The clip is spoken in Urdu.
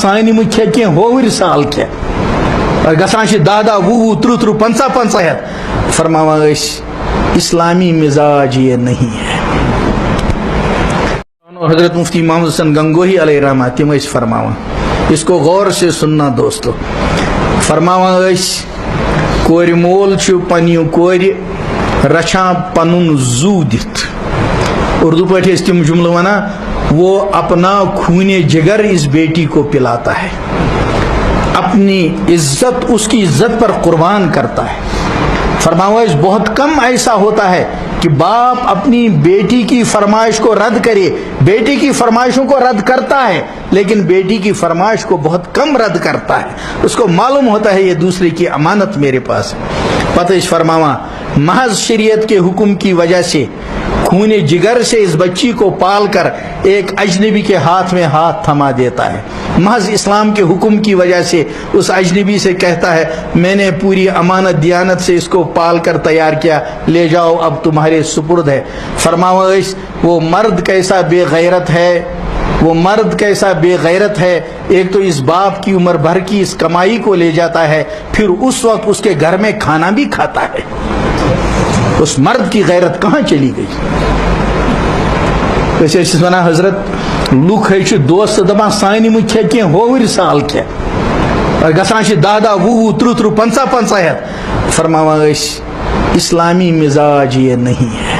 سانہِ مہ کھے کینٛہہ ہووٕرۍ سال کھے گژھان چھِ 10 10 20 30 30 50 50 ہٮ۪تھ فرماوان ٲسۍ اسلامی مزاج یہ نہیں ہے. حضرت مفتی محمد حسن گنگوہی علیہ رحمہ تم ٲسۍ فرماوان اس کو غور سے سننا دوستو فرماوان ٲسۍ کورِ مول چھُ پننہِ کورِ رچھان پنُن زوٗ دِتھ اردو پٲٹھۍ ٲسۍ تِم جملہٕ ونان وہ اپنا خون جگر اس بیٹی کو پلاتا ہے اپنی عزت اس کی عزت پر قربان کرتا ہے. فرمایا بہت کم ایسا ہوتا ہے کہ باپ اپنی بیٹی کی فرمائش کو رد کرے, بیٹی کی فرمائشوں کو رد کرتا ہے لیکن بیٹی کی فرمائش کو بہت کم رد کرتا ہے. اس کو معلوم ہوتا ہے یہ دوسرے کی امانت میرے پاس ہے. پتہ فرماوا محض شریعت کے حکم کی وجہ سے خون جگر سے اس بچی کو پال کر ایک اجنبی کے ہاتھ میں ہاتھ تھما دیتا ہے. محض اسلام کے حکم کی وجہ سے اس اجنبی سے کہتا ہے میں نے پوری امانت دیانت سے اس کو پال کر تیار کیا, لے جاؤ اب تمہارے سپرد ہے. فرماوا وہ مرد کیسا بے غیرت ہے, وہ مرد کیسا بے غیرت ہے. ایک تو اس باپ کی عمر بھر کی اس کمائی کو لے جاتا ہے, پھر اس وقت اس کے گھر میں کھانا بھی کھاتا ہے. اس مرد کی غیرت کہاں چلی گئی؟ ویسے ونان حضرت لوک ہے دوست دپان سانہِ مہ کھے کینٛہہ ہووٕرۍ سال کھے گژھان چھِ 10 10 20 30 30 50 50 ہٮ۪تھ فرماوان ٲسۍ اسلامی مزاج یہ نہیں ہے.